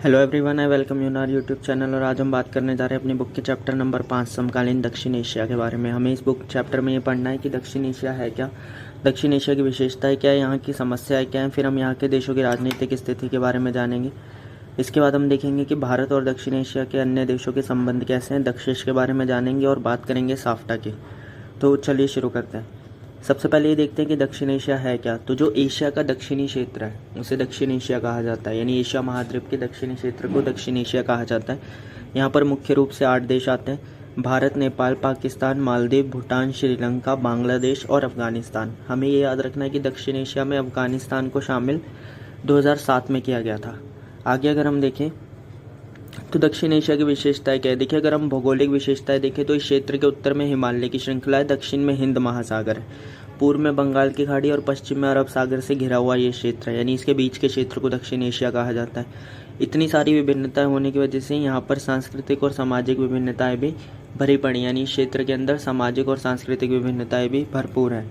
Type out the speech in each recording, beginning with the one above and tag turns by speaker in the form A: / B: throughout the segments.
A: Hello everyone, I welcome you in our YouTube channel. और आज हम बात करने जा रहे हैं अपनी बुक के चैप्टर नंबर 5 समकालीन दक्षिण एशिया के बारे में। हमें इस बुक चैप्टर में ये पढ़ना है कि दक्षिण एशिया है क्या, दक्षिण एशिया की विशेषताएं क्या है, यहाँ की समस्याएं क्या हैं। फिर हम यहाँ के देशों की राजनीतिक स्थिति के बारे में जानेंगे। इसके बाद हम देखेंगे कि भारत और दक्षिण एशिया के अन्य देशों के संबंध कैसे हैं, दक्षेश के बारे में जानेंगे और बात करेंगे साफ्टा की। तो चलिए शुरू करते हैं। सबसे पहले ये देखते हैं कि दक्षिण एशिया है क्या। तो जो एशिया का दक्षिणी क्षेत्र है उसे दक्षिण एशिया कहा जाता है, यानी एशिया महाद्वीप के दक्षिणी क्षेत्र को दक्षिण एशिया कहा जाता है। यहाँ पर मुख्य रूप से 8 देश आते हैं: भारत, नेपाल, पाकिस्तान, मालदीव, भूटान, श्रीलंका, बांग्लादेश और अफगानिस्तान। हमें ये याद रखना है कि दक्षिण एशिया में अफगानिस्तान को शामिल 2007 में किया गया था। आगे अगर हम देखें तो दक्षिण एशिया की विशेषताएं क्या है। देखिए, अगर हम भौगोलिक विशेषताएं देखें तो इस क्षेत्र के उत्तर में हिमालय की श्रृंखला है, दक्षिण में हिंद महासागर है, पूर्व में बंगाल की खाड़ी और पश्चिम में अरब सागर से घिरा हुआ ये क्षेत्र है, यानी इसके बीच के क्षेत्र को दक्षिण एशिया कहा जाता है। इतनी सारी विभिन्नताएं होने की वजह से यहाँ पर सांस्कृतिक और सामाजिक विभिन्नताएं भी भरी पड़ी, यानी इस क्षेत्र के अंदर सामाजिक और सांस्कृतिक विभिन्नताएं भी भरपूर हैं।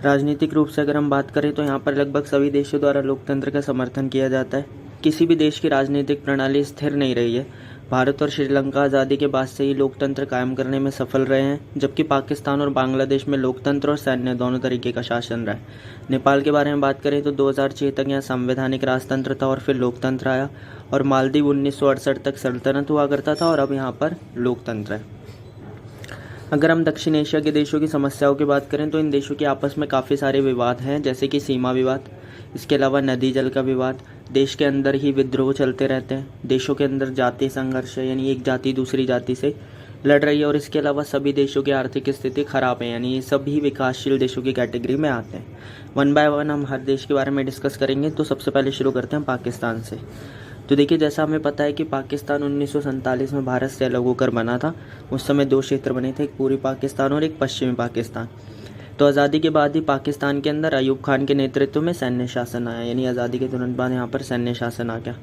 A: राजनीतिक रूप से अगर हम बात करें तो यहाँ पर लगभग सभी देशों द्वारा लोकतंत्र का समर्थन किया जाता है। किसी भी देश की राजनीतिक प्रणाली स्थिर नहीं रही है। भारत और श्रीलंका आज़ादी के बाद से ही लोकतंत्र कायम करने में सफल रहे हैं, जबकि पाकिस्तान और बांग्लादेश में लोकतंत्र और सैन्य दोनों तरीके का शासन रहा है। नेपाल के बारे में बात करें तो 2006 तक यहाँ संवैधानिक राजतंत्र था और फिर लोकतंत्र आया, और मालदीव 1968 तक सल्तनत हुआ करता था और अब यहाँ पर लोकतंत्र है। अगर हम दक्षिण एशिया के देशों की समस्याओं की बात करें तो इन देशों के आपस में काफ़ी सारे विवाद हैं, जैसे कि सीमा विवाद, इसके अलावा नदी जल का विवाद, देश के अंदर ही विद्रोह चलते रहते हैं, देशों के अंदर जातीय संघर्ष है, यानी एक जाति दूसरी जाति से लड़ रही है, और इसके अलावा सभी देशों की आर्थिक स्थिति खराब है, यानी ये सभी विकासशील देशों की कैटेगरी में आते हैं। 1 बाय 1 हम हर देश के बारे में डिस्कस करेंगे। तो सबसे पहले शुरू करते हैं पाकिस्तान से। तो देखिए, जैसा हमें पता है कि पाकिस्तान 1947 में भारत से अलग होकर बना था। उस समय 2 क्षेत्र बने थे, एक पूर्वी पाकिस्तान और एक पश्चिमी पाकिस्तान। तो आज़ादी के बाद ही पाकिस्तान के अंदर अयूब खान के नेतृत्व में सैन्य शासन आया, यानी आज़ादी के तुरंत बाद यहाँ पर सैन्य शासन आ गया।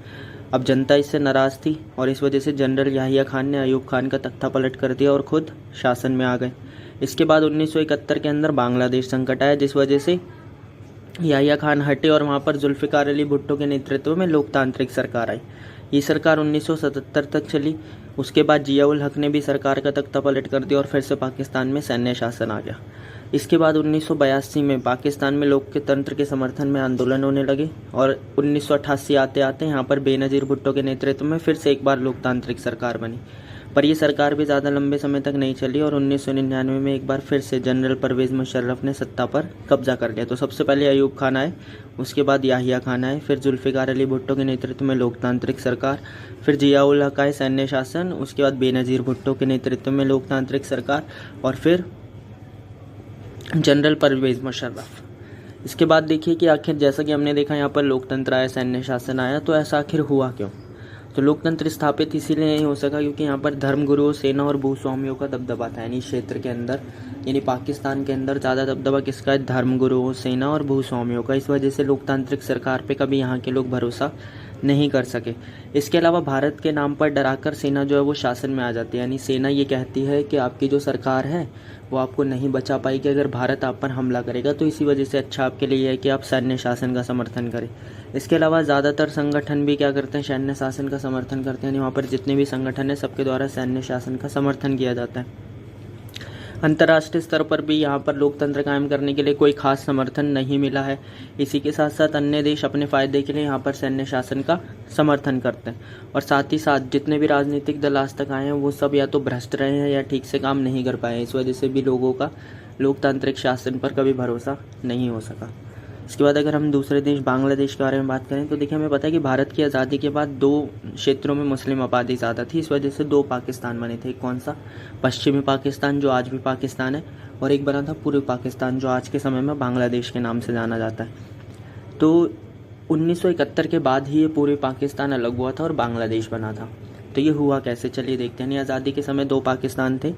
A: अब जनता इससे नाराज़ थी और इस वजह से जनरल याहिया खान ने अयूब खान का तख्ता पलट कर दिया और खुद शासन में आ गए। इसके बाद 1971 के अंदर बांग्लादेश संकट आया, जिस वजह से याहिया खान हटे और वहाँ पर जुल्फ़िकार अली भुट्टो के नेतृत्व में लोकतांत्रिक सरकार आई। ये सरकार 1977 तक चली। उसके बाद जिया उल हक ने भी सरकार का तख्ता पलट कर दिया और फिर से पाकिस्तान में सैन्य शासन आ गया। इसके बाद 1982 में पाकिस्तान में लोकतंत्र के समर्थन में आंदोलन होने लगे और 1988 आते आते यहाँ पर बेनज़ीर भुट्टो के नेतृत्व में फिर से एक बार लोकतांत्रिक सरकार बनी। पर ये सरकार भी ज़्यादा लंबे समय तक नहीं चली और 1999 में एक बार फिर से जनरल परवेज़ मुशर्रफ ने सत्ता पर कब्जा कर लिया। तो सबसे पहले अयूब खान आए, उसके बाद याहिया खान आए, फिर जुल्फ़िकार अली भुट्टो के नेतृत्व में लोकतांत्रिक सरकार, फिर जिया उल हक आए, सैन्य शासन, उसके बाद बेनज़ीर भुट्टो के नेतृत्व में लोकतांत्रिक सरकार, और फिर जनरल परवेज़ मुशर्रफ। इसके बाद देखिए कि आखिर जैसा कि हमने देखा यहाँ पर लोकतंत्र आया, सैन्य शासन आया, तो ऐसा आखिर हुआ क्यों। तो लोकतंत्र स्थापित इसीलिए नहीं हो सका क्योंकि यहाँ पर धर्मगुरुओं, सेना और भूस्वामियों का दबदबा था, यानी क्षेत्र के अंदर, यानी पाकिस्तान के अंदर ज़्यादा दबदबा किसका है, धर्मगुरुओं, सेना और भूस्वामियों का। इस वजह से लोकतांत्रिक सरकार पे कभी यहाँ के लोग भरोसा नहीं कर सके। इसके अलावा भारत के नाम पर डराकर सेना जो है वो शासन में आ जाती है, यानी सेना ये कहती है कि आपकी जो सरकार है वो आपको नहीं बचा पाएगी अगर भारत आप पर हमला करेगा, तो इसी वजह से अच्छा आपके लिए है कि आप सैन्य शासन का समर्थन करें। इसके अलावा ज़्यादातर संगठन भी क्या करते हैं, सैन्य शासन का समर्थन करते हैं, यानी वहाँ पर जितने भी संगठन है सबके द्वारा सैन्य शासन का समर्थन किया जाता है। अंतर्राष्ट्रीय स्तर पर भी यहाँ पर लोकतंत्र कायम करने के लिए कोई खास समर्थन नहीं मिला है। इसी के साथ साथ अन्य देश अपने फ़ायदे के लिए यहाँ पर सैन्य शासन का समर्थन करते हैं, और साथ ही साथ जितने भी राजनीतिक दल आज तक आए हैं वो सब या तो भ्रष्ट रहे हैं या ठीक से काम नहीं कर पाए हैं। इस वजह से भी लोगों का लोकतांत्रिक शासन पर कभी भरोसा नहीं हो सका। इसके बाद अगर हम दूसरे देश बांग्लादेश के बारे में बात करें तो देखिए, हमें पता है कि भारत की आज़ादी के बाद 2 क्षेत्रों में मुस्लिम आबादी ज़्यादा थी, इस वजह से 2 पाकिस्तान बने थे। कौन सा, पश्चिमी पाकिस्तान जो आज भी पाकिस्तान है, और एक बना था पूर्वी पाकिस्तान जो आज के समय में बांग्लादेश के नाम से जाना जाता है। तो 1971 के बाद ही ये पूर्वी पाकिस्तान अलग हुआ था और बांग्लादेश बना था। तो ये हुआ कैसे, चलिए देखते हैं। आज़ादी के समय 2 पाकिस्तान थे,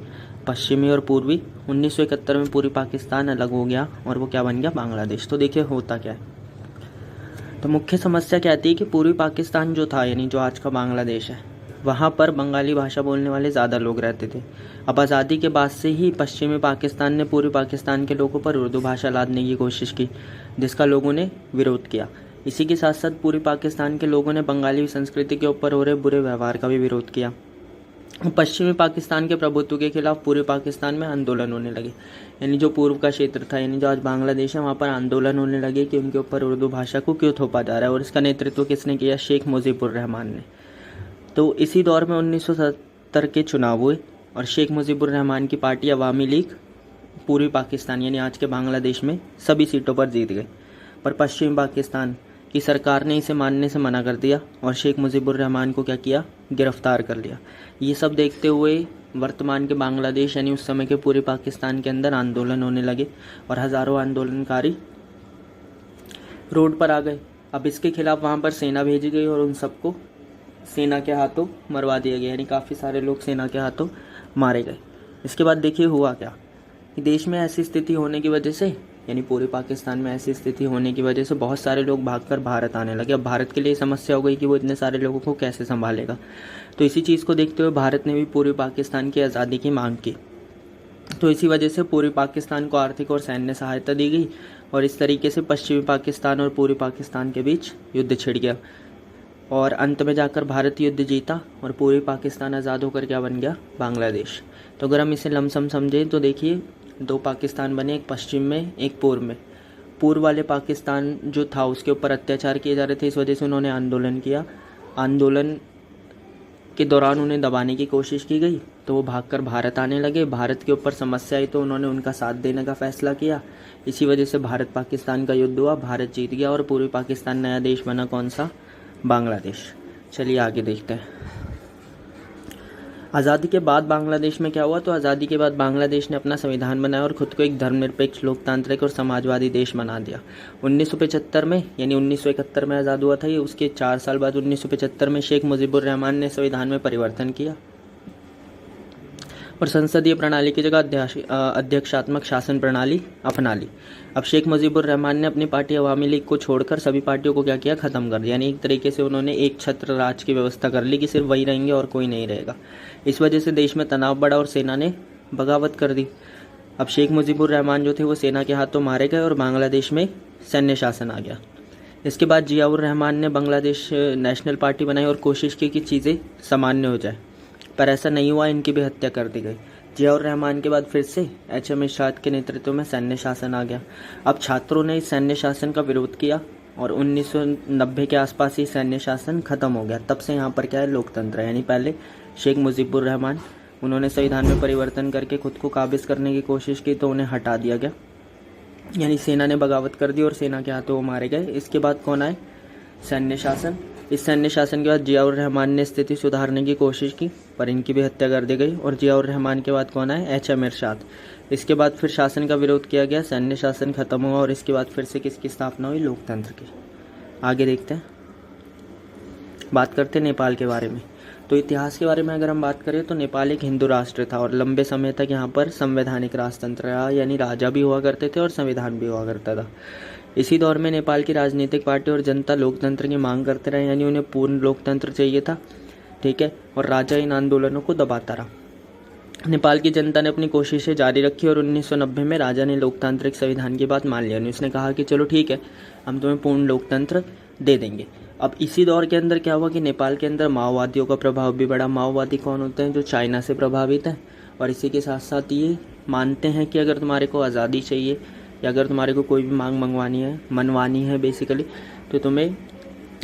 A: पश्चिमी और पूर्वी। 1971 में पूरी पाकिस्तान अलग हो गया और वो क्या बन गया, बांग्लादेश। तो देखिए होता क्या है। तो मुख्य समस्या क्या आती है कि पूर्वी पाकिस्तान जो था, यानी जो आज का बांग्लादेश है, वहाँ पर बंगाली भाषा बोलने वाले ज़्यादा लोग रहते थे। अब आज़ादी के बाद से ही पश्चिमी पाकिस्तान ने पूर्वी पाकिस्तान के लोगों पर उर्दू भाषा लादने की कोशिश की, जिसका लोगों ने विरोध किया। इसी के साथ साथ पूर्वी पाकिस्तान के लोगों ने बंगाली संस्कृति के ऊपर हो रहे बुरे व्यवहार का भी विरोध किया। पश्चिमी पाकिस्तान के प्रभुत्व के खिलाफ पूर्वी पाकिस्तान में आंदोलन होने लगे, यानी जो पूर्व का क्षेत्र था, यानी जो आज बांग्लादेश है, वहाँ पर आंदोलन होने लगे कि उनके ऊपर उर्दू भाषा को क्यों थोपा जा रहा है। और इसका नेतृत्व किसने किया, शेख मुजीबुर रहमान ने। तो इसी दौर में 1970 के चुनाव हुए और शेख मुजीबुर रहमान की पार्टी अवामी लीग पूर्वी पाकिस्तान यानी आज के बांग्लादेश में सभी सीटों पर जीत गए। पर पश्चिमी पाकिस्तान की सरकार ने इसे मानने से मना कर दिया और शेख मुजीबुर रहमान को क्या किया, गिरफ्तार कर लिया। ये सब देखते हुए वर्तमान के बांग्लादेश यानी उस समय के पूरे पाकिस्तान के अंदर आंदोलन होने लगे और हज़ारों आंदोलनकारी रोड पर आ गए। अब इसके खिलाफ वहाँ पर सेना भेजी गई और उन सबको सेना के हाथों मरवा दिया गया, यानी काफ़ी सारे लोग सेना के हाथों मारे गए। इसके बाद देखिए हुआ क्या कि देश में ऐसी स्थिति होने की वजह से, यानी पूरे पाकिस्तान में ऐसी स्थिति होने की वजह से बहुत सारे लोग भागकर भारत आने लगे। अब भारत के लिए समस्या हो गई कि वो इतने सारे लोगों को कैसे संभालेगा। तो इसी चीज़ को देखते हुए भारत ने भी पूर्वी पाकिस्तान की आज़ादी की मांग की। तो इसी वजह से पूर्वी पाकिस्तान को आर्थिक और सैन्य सहायता दी गई और इस तरीके से पश्चिमी पाकिस्तान और पूर्वी पाकिस्तान के बीच युद्ध छिड़ गया और अंत में जाकर भारत युद्ध जीता और पूर्वी पाकिस्तान आज़ाद होकर क्या बन गया, बांग्लादेश। तो अगर हम इसे लमसम समझें तो देखिए 2 पाकिस्तान बने, एक पश्चिम में एक पूर्व में। पूर्व वाले पाकिस्तान जो था उसके ऊपर अत्याचार किए जा रहे थे, इस वजह से उन्होंने आंदोलन किया। आंदोलन के दौरान उन्हें दबाने की कोशिश की गई तो वो भागकर भारत आने लगे। भारत के ऊपर समस्या आई तो उन्होंने उनका साथ देने का फैसला किया। इसी वजह से भारत पाकिस्तान का युद्ध हुआ, भारत जीत गया और पूर्वी पाकिस्तान नया देश बना, कौन सा, बांग्लादेश। चलिए आगे देखते हैं। आज़ादी के बाद बांग्लादेश में क्या हुआ, तो आज़ादी के बाद बांग्लादेश ने अपना संविधान बनाया और खुद को एक धर्मनिरपेक्ष, लोकतांत्रिक और समाजवादी देश बना दिया। 1975 में, यानी 1971 में आज़ाद हुआ था ये, उसके 4 साल बाद 1975 में शेख मुजीबुर रहमान ने संविधान में परिवर्तन किया और संसदीय प्रणाली की जगह अध्यक्षात्मक शासन प्रणाली अपना ली। अब शेख मुजीबुर रहमान ने अपनी पार्टी अवामी लीग को छोड़कर सभी पार्टियों को क्या किया, ख़त्म कर दिया। यानी एक तरीके से उन्होंने एक छत्र राज की व्यवस्था कर ली कि सिर्फ वही रहेंगे और कोई नहीं रहेगा। इस वजह से देश में तनाव बढ़ा और सेना ने बगावत कर दी। अब शेख मुजीबुर रहमान जो थे वो सेना के हाथों मारे गए और बांग्लादेश में सैन्य शासन आ गया। इसके बाद जियाउर रहमान ने बांग्लादेश नेशनल पार्टी बनाई और कोशिश की कि चीज़ें सामान्य हो जाए, पर ऐसा नहीं हुआ, इनकी भी हत्या कर दी गई। जियाउर रहमान के बाद फिर से HM इरशाद के नेतृत्व में सैन्य शासन आ गया। अब छात्रों ने इस सैन्य शासन का विरोध किया और 1990 के आसपास ही सैन्य शासन खत्म हो गया। तब से यहाँ पर क्या है, लोकतंत्र है। यानी पहले शेख मुजीबुर रहमान, उन्होंने संविधान में परिवर्तन करके खुद को काबिज करने की कोशिश की तो उन्हें हटा दिया गया, यानी सेना ने बगावत कर दी और सेना के हाथों वो मारे गए। इसके बाद कौन आए, सैन्य शासन। इस सैन्य शासन के बाद जियाउर रहमान ने स्थिति सुधारने की कोशिश की पर इनकी भी हत्या कर दी गई और जियाउर रहमान के बाद कौन आए, HM इरशाद। इसके बाद फिर शासन का विरोध किया गया, सैन्य शासन खत्म हुआ और इसके बाद फिर से किसकी स्थापना हुई, लोकतंत्र की। आगे देखते हैं, बात करते हैं नेपाल के बारे में। तो इतिहास के बारे में अगर हम बात करें तो नेपाल एक हिंदू राष्ट्र था और लंबे समय तक यहाँ पर संवैधानिक राजतंत्र रहा, यानी राजा भी हुआ करते थे और संविधान भी हुआ करता था। इसी दौर में नेपाल की राजनीतिक पार्टी और जनता लोकतंत्र की मांग करते रहे, यानी उन्हें पूर्ण लोकतंत्र चाहिए था, ठीक है, और राजा इन आंदोलनों को दबाता रहा। नेपाल की जनता ने अपनी कोशिशें जारी रखी और 1990 में राजा ने लोकतांत्रिक संविधान की बात मान लिया। उसने कहा कि चलो ठीक है, हम तुम्हें पूर्ण लोकतंत्र दे देंगे। अब इसी दौर के अंदर क्या हुआ कि नेपाल के अंदर माओवादियों का प्रभाव भी बढ़ा। माओवादी कौन होते हैं, जो चाइना से प्रभावित हैं और इसी के साथ साथ ये मानते हैं कि अगर तुम्हारे को आज़ादी चाहिए या अगर तुम्हारे को कोई भी मांग मनवानी है बेसिकली, तो तुम्हें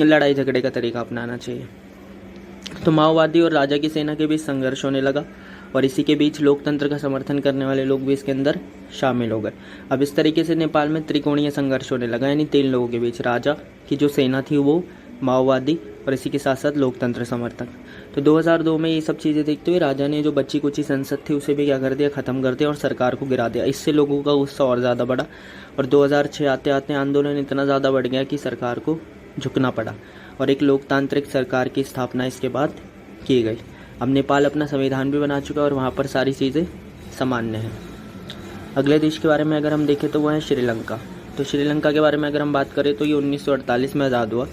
A: लड़ाई झगड़े का तरीका अपनाना चाहिए। तो माओवादी और राजा की सेना के बीच संघर्ष होने लगा और इसी के बीच लोकतंत्र का समर्थन करने वाले लोग भी इसके अंदर शामिल हो गए। अब इस तरीके से नेपाल में त्रिकोणीय संघर्ष होने लगा, यानी 3 लोगों के बीच, राजा की जो सेना थी वो, माओवादी और इसी के साथ साथ लोकतंत्र समर्थक। तो 2002 में ये सब चीज़ें देखते हुए राजा ने जो बच्ची कुची संसद थी उसे भी क्या कर दिया, ख़त्म कर दिया और सरकार को गिरा दिया। इससे लोगों का गुस्सा और ज़्यादा बढ़ा और 2006 आते आते आंदोलन इतना ज़्यादा बढ़ गया कि सरकार को झुकना पड़ा और एक लोकतांत्रिक सरकार की स्थापना इसके बाद की गई। अब नेपाल अपना संविधान भी बना चुका है और वहाँ पर सारी चीज़ें सामान्य हैं। अगले देश के बारे में अगर हम देखें तो वो है श्रीलंका। तो श्रीलंका के बारे में अगर हम बात करें तो ये 1948 में आज़ाद हुआ।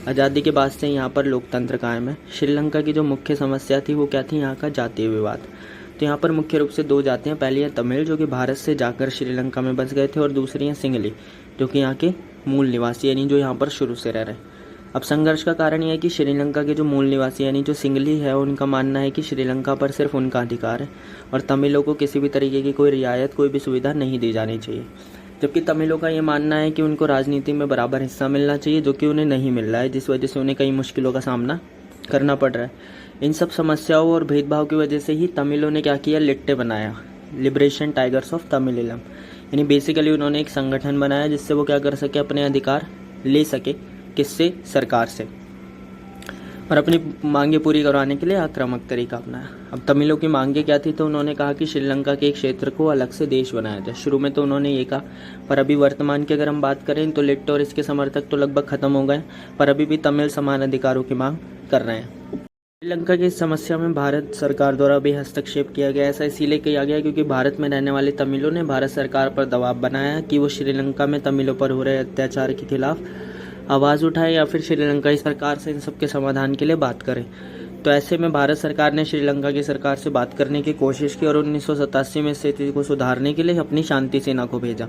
A: आज़ादी के बाद से यहाँ पर लोकतंत्र कायम है। श्रीलंका की जो मुख्य समस्या थी वो क्या थी, यहाँ का जातीय विवाद। तो यहाँ पर मुख्य रूप से दो जातियाँ, पहली है तमिल जो कि भारत से जाकर श्रीलंका में बस गए थे, और दूसरी है सिंहली जो कि यहाँ के मूल निवासी यानी जो यहाँ पर शुरू से रह रहे हैं। अब संघर्ष का कारण यह है कि श्रीलंका के जो मूल निवासी यानी जो सिंहली है उनका मानना है कि श्रीलंका पर सिर्फ उनका अधिकार है और तमिलों को किसी भी तरीके की कोई रियायत, कोई भी सुविधा नहीं दी जानी चाहिए। जबकि तमिलों का ये मानना है कि उनको राजनीति में बराबर हिस्सा मिलना चाहिए, जो कि उन्हें नहीं मिल रहा है, जिस वजह से उन्हें कई मुश्किलों का सामना करना पड़ रहा है। इन सब समस्याओं और भेदभाव की वजह से ही तमिलों ने क्या किया, लिट्टे बनाया, लिबरेशन टाइगर्स ऑफ तमिलिलम। यानी बेसिकली उन्होंने एक संगठन बनाया जिससे वो क्या कर सके, अपने अधिकार ले सके। किससे, सरकार से, और अपनी मांगे पूरी करवाने के लिए आक्रामक तरीका अपनाया। अब तमिलों की मांगे क्या थी, तो उन्होंने कहा कि श्रीलंका के एक क्षेत्र को अलग से देश बनाया जाए। शुरू में तो उन्होंने ये कहा, पर अभी वर्तमान की अगर हम बात करें तो लिट्टे और इसके समर्थक तो लगभग खत्म हो गए, पर अभी भी तमिल समान अधिकारों की मांग कर रहे हैं। श्रीलंका की इस समस्या में भारत सरकार द्वारा भी हस्तक्षेप किया गया। ऐसा इसीलिए किया गया क्योंकि भारत में रहने वाले तमिलों ने भारत सरकार पर दबाव बनाया कि वो श्रीलंका में तमिलों पर हो रहे अत्याचार के खिलाफ आवाज़ उठाए या फिर श्रीलंकाई सरकार से इन सब के समाधान के लिए बात करें। तो ऐसे में भारत सरकार ने श्रीलंका की सरकार से बात करने की कोशिश की और 1987 में स्थिति को सुधारने के लिए अपनी शांति सेना को भेजा।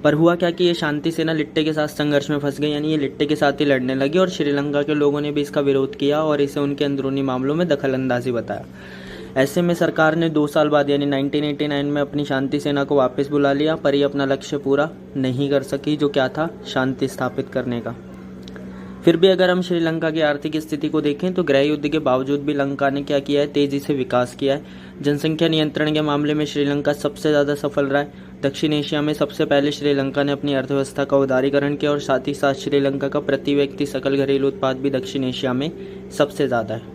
A: पर हुआ क्या कि ये शांति सेना लिट्टे के साथ संघर्ष में फंस गई, यानी ये लिट्टे के साथ ही लड़ने लगी और श्रीलंका के लोगों ने भी इसका विरोध किया और इसे उनके अंदरूनी मामलों में दखलंदाजी बताया। ऐसे में सरकार ने 2 साल बाद यानी 1989 में अपनी शांति सेना को वापस बुला लिया, पर ये अपना लक्ष्य पूरा नहीं कर सकी, जो क्या था, शांति स्थापित करने का। फिर भी अगर हम श्रीलंका की आर्थिक स्थिति को देखें तो गृह युद्ध के बावजूद भी लंका ने क्या किया है, तेजी से विकास किया है। जनसंख्या नियंत्रण के मामले में श्रीलंका सबसे ज़्यादा सफल रहा है। दक्षिण एशिया में सबसे पहले श्रीलंका ने अपनी अर्थव्यवस्था का उदारीकरण किया और साथ ही साथ श्रीलंका का प्रति व्यक्ति सकल घरेलू उत्पाद भी दक्षिण एशिया में सबसे ज़्यादा है।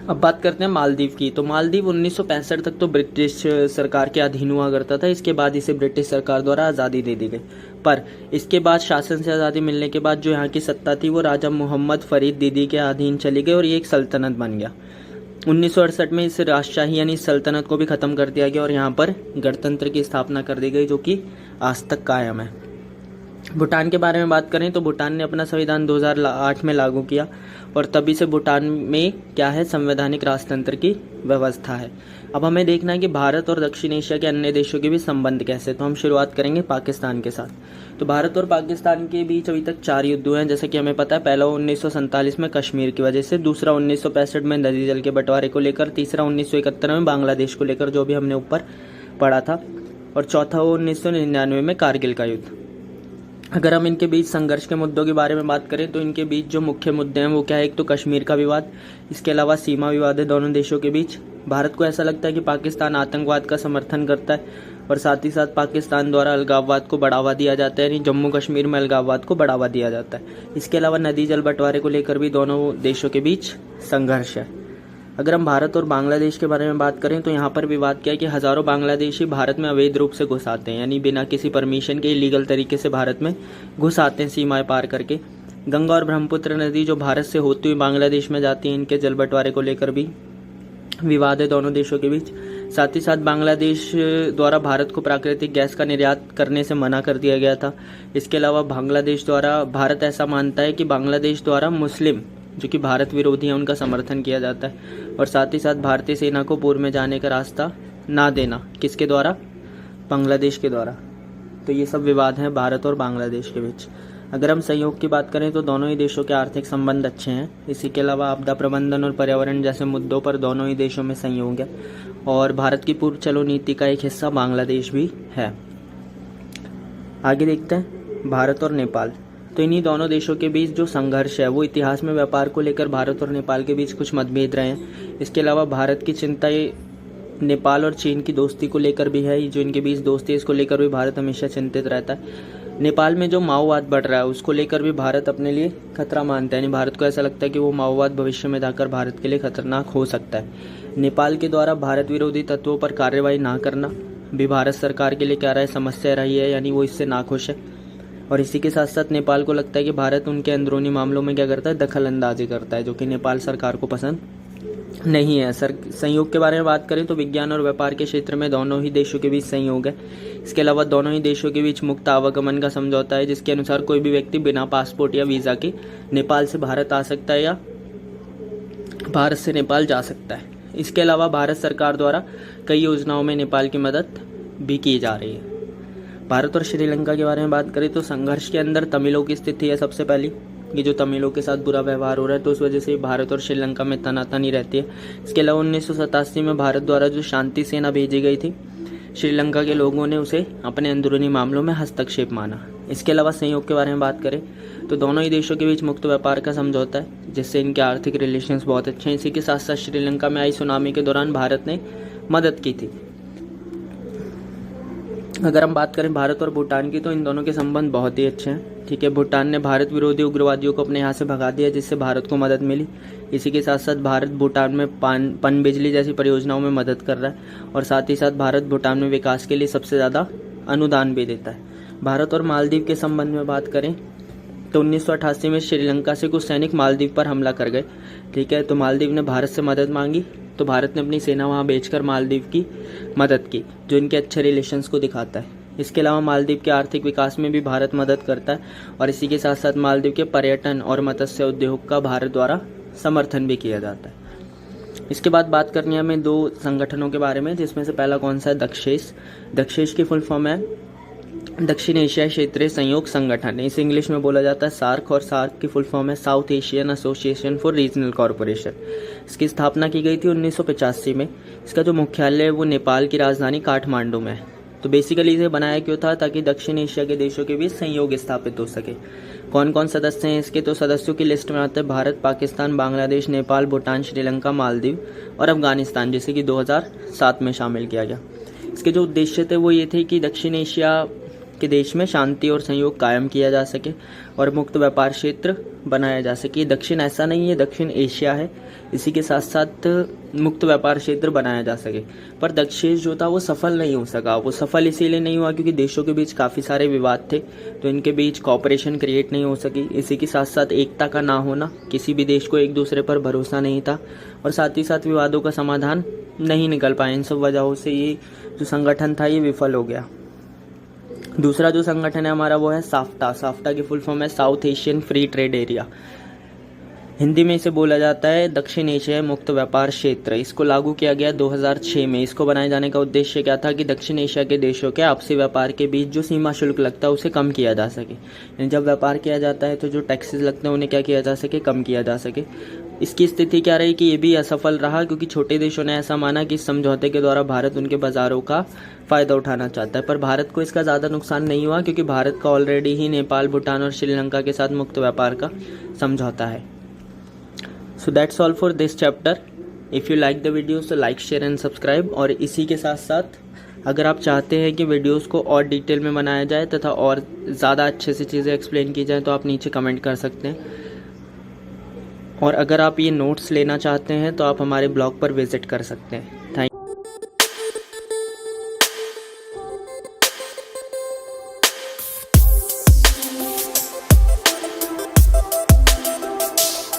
A: अब बात करते हैं मालदीव की। तो मालदीव 1965 तक तो ब्रिटिश सरकार के अधीन हुआ करता था। इसके बाद इसे ब्रिटिश सरकार द्वारा आज़ादी दे दी गई, पर इसके बाद शासन से आज़ादी मिलने के बाद जो यहाँ की सत्ता थी वो राजा मोहम्मद फरीद दीदी के अधीन चली गई और ये एक सल्तनत बन गया। 1968 में इस राजशाही यानी सल्तनत को भी ख़त्म कर दिया गया और यहाँ पर गणतंत्र की स्थापना कर दी गई, जो कि आज तक कायम है। भूटान के बारे में बात करें तो भूटान ने अपना संविधान 2008 में लागू किया और तभी से भूटान में क्या है, संवैधानिक राजतंत्र की व्यवस्था है। अब हमें देखना है कि भारत और दक्षिण एशिया के अन्य देशों के भी संबंध कैसे। तो हम शुरुआत करेंगे पाकिस्तान के साथ। तो भारत और पाकिस्तान के बीच अभी तक 4 युद्ध हुए हैं, जैसे कि हमें पता है। पहला 1947 में कश्मीर की वजह से, दूसरा 1965 में नदी जल के बंटवारे को लेकर, तीसरा 1971 में बांग्लादेश को लेकर जो भी हमने ऊपर पढ़ा था, और चौथा 1999 में कारगिल का युद्ध। अगर हम इनके बीच संघर्ष के मुद्दों के बारे में बात करें तो इनके बीच जो मुख्य मुद्दे हैं वो क्या है, एक तो कश्मीर का विवाद, इसके अलावा सीमा विवाद है दोनों देशों के बीच। भारत को ऐसा लगता है कि पाकिस्तान आतंकवाद का समर्थन करता है और साथ ही साथ पाकिस्तान द्वारा अलगाववाद को बढ़ावा दिया जाता है, यानी जम्मू कश्मीर में अलगाववाद को बढ़ावा दिया जाता है। इसके अलावा नदी जल बंटवारे को लेकर भी दोनों देशों के बीच संघर्ष है। अगर हम भारत और बांग्लादेश के बारे में बात करें तो यहाँ पर विवाद क्या है कि हज़ारों बांग्लादेशी भारत में अवैध रूप से घुस आते हैं, यानी बिना किसी परमिशन के इलीगल तरीके से भारत में घुस आते हैं सीमाएं पार करके। गंगा और ब्रह्मपुत्र नदी जो भारत से होती हुई बांग्लादेश में जाती है, इनके जल बंटवारे को लेकर भी विवाद है दोनों देशों के बीच। साथ ही साथ बांग्लादेश द्वारा भारत को प्राकृतिक गैस का निर्यात करने से मना कर दिया गया था। इसके अलावा बांग्लादेश द्वारा, भारत ऐसा मानता है कि बांग्लादेश द्वारा मुस्लिम जो कि भारत विरोधी हैं उनका समर्थन किया जाता है, और साथ ही साथ भारतीय सेना को पूर्व में जाने का रास्ता ना देना, किसके द्वारा, बांग्लादेश के द्वारा। तो ये सब विवाद हैं भारत और बांग्लादेश के बीच। अगर हम सहयोग की बात करें तो दोनों ही देशों के आर्थिक संबंध अच्छे हैं। इसी के अलावा आपदा प्रबंधन और पर्यावरण जैसे मुद्दों पर दोनों ही देशों में सहयोग है, और भारत की पूर्व चलो नीति का एक हिस्सा बांग्लादेश भी है। आगे देखते हैं भारत और नेपाल। तो इन्हीं दोनों देशों के बीच जो संघर्ष है वो इतिहास में व्यापार को लेकर भारत और नेपाल के बीच कुछ मतभेद रहे हैं। इसके अलावा भारत की चिंता ये नेपाल और चीन की दोस्ती को लेकर भी है, जो इनके बीच दोस्ती है इसको लेकर भी भारत हमेशा चिंतित रहता है। नेपाल में जो माओवाद बढ़ रहा है उसको लेकर भी भारत अपने लिए खतरा मानता है, यानी भारत को ऐसा लगता है कि वो माओवाद भविष्य में जाकर भारत के लिए खतरनाक हो सकता है। नेपाल के द्वारा भारत विरोधी तत्वों पर कार्रवाई ना करना भी भारत सरकार के लिए क्या रहा है, समस्या रही है, यानी वो इससे नाखुश है। और इसी के साथ साथ नेपाल को लगता है कि भारत उनके अंदरूनी मामलों में क्या करता है, दखल अंदाजी करता है, जो कि नेपाल सरकार को पसंद नहीं है। सहयोग के बारे में बात करें तो विज्ञान और व्यापार के क्षेत्र में दोनों ही देशों के बीच सहयोग है। इसके अलावा दोनों ही देशों के बीच मुक्त आवागमन का समझौता है, जिसके अनुसार कोई भी व्यक्ति बिना पासपोर्ट या वीज़ा के नेपाल से भारत आ सकता है या भारत से नेपाल जा सकता है। इसके अलावा भारत सरकार द्वारा कई योजनाओं में नेपाल की मदद भी की जा रही है। भारत और श्रीलंका के बारे में बात करें तो संघर्ष के अंदर तमिलों की स्थिति है सबसे पहली, कि जो तमिलों के साथ बुरा व्यवहार हो रहा है, तो उस वजह से भारत और श्रीलंका में तनातनी रहती है। इसके अलावा 1987 में भारत द्वारा जो शांति सेना भेजी गई थी, श्रीलंका के लोगों ने उसे अपने अंदरूनी मामलों में हस्तक्षेप माना। इसके अलावा सहयोग के बारे में बात करें तो दोनों ही देशों के बीच मुक्त व्यापार का समझौता है, जिससे इनके आर्थिक रिलेशंस बहुत अच्छे हैं। इसी के साथ साथ श्रीलंका में आई सुनामी के दौरान भारत ने मदद की थी। अगर हम बात करें भारत और भूटान की तो इन दोनों के संबंध बहुत ही अच्छे हैं। ठीक है, भूटान ने भारत विरोधी उग्रवादियों को अपने यहाँ से भगा दिया, जिससे भारत को मदद मिली। इसी के साथ साथ भारत भूटान में पनबिजली जैसी परियोजनाओं में मदद कर रहा है, और साथ ही साथ भारत भूटान में विकास के लिए सबसे ज़्यादा अनुदान भी देता है। भारत और मालदीव के संबंध में बात करें तो 1988 में श्रीलंका से कुछ सैनिक मालदीव पर हमला कर गए। ठीक है, तो मालदीव ने भारत से मदद मांगी, तो भारत ने अपनी सेना वहां भेजकर मालदीव की मदद की, जो इनके अच्छे रिलेशंस को दिखाता है। इसके अलावा मालदीव के आर्थिक विकास में भी भारत मदद करता है, और इसी के साथ साथ मालदीव के पर्यटन और मत्स्य उद्योग का भारत द्वारा समर्थन भी किया जाता है। इसके बाद बात करनी है हमें दो संगठनों के बारे में, जिसमें से पहला कौन सा है, दक्षेश। दक्षेश की फुल फॉर्म है दक्षिण एशियाई क्षेत्रीय सहयोग संगठन। इसे इंग्लिश में बोला जाता है सार्क, और सार्क की फुल फॉर्म है south Asian association for regional corporation. इसकी स्थापना की गई थी 1985 में। इसका जो मुख्यालय है वो नेपाल की राजधानी काठमांडू में है। तो बेसिकली इसे बनाया क्यों था, ताकि दक्षिण एशिया के देशों के बीच सहयोग स्थापित हो सके। कौन कौन सदस्य हैं इसके, तो सदस्यों की लिस्ट में आते हैं भारत, पाकिस्तान, बांग्लादेश, नेपाल, भूटान, श्रीलंका, मालदीव और अफगानिस्तान, जिसे कि 2007 में शामिल किया गया। इसके जो उद्देश्य थे वो ये थे कि दक्षिण एशिया के देश में शांति और सहयोग कायम किया जा सके और मुक्त व्यापार क्षेत्र बनाया जा सके। दक्षिण ऐसा नहीं है, दक्षिण एशिया है। इसी के साथ साथ मुक्त व्यापार क्षेत्र बनाया जा सके। पर दक्षेश जो था वो सफल नहीं हो सका। वो सफल इसीलिए नहीं हुआ क्योंकि देशों के बीच काफ़ी सारे विवाद थे, तो इनके बीच कॉपरेशन क्रिएट नहीं हो सकी। इसी के साथ साथ एकता का ना होना, किसी भी देश को एक दूसरे पर भरोसा नहीं था, और साथ ही साथ विवादों का समाधान नहीं निकल पाया। इन सब वजहों से ये जो संगठन था ये विफल हो गया। दूसरा जो संगठन है हमारा वो है साफ्टा। साफ्टा की फुल फॉर्म है south Asian free trade area. Hindi में इसे बोला जाता है दक्षिण एशिया मुक्त व्यापार क्षेत्र। इसको लागू किया गया 2006 में। इसको बनाए जाने का उद्देश्य क्या था कि दक्षिण एशिया के देशों के आपसी व्यापार के बीच जो सीमा शुल्क लगता है उसे कम किया जा सके। जब व्यापार किया जाता है तो जो टैक्सेस लगते हैं उन्हें क्या किया जा सके, कम किया जा सके। इसकी स्थिति क्या रही कि ये भी असफल रहा, क्योंकि छोटे देशों ने ऐसा माना कि इस समझौते के द्वारा भारत उनके बाजारों का फ़ायदा उठाना चाहता है। पर भारत को इसका ज़्यादा नुकसान नहीं हुआ, क्योंकि भारत का ऑलरेडी ही नेपाल, भूटान और श्रीलंका के साथ मुक्त व्यापार का समझौता है। So that's all for this chapter. If you like the video so like, share and subscribe. और इसी के साथ साथ अगर आप चाहते हैं कि वीडियोस को और डिटेल में बनाया जाए तथा और ज़्यादा अच्छे से चीज़ें एक्सप्लेन की जाए तो आप नीचे कमेंट कर सकते हैं। और अगर आप ये नोट्स लेना चाहते हैं तो आप हमारे ब्लॉग पर विज़िट कर सकते हैं।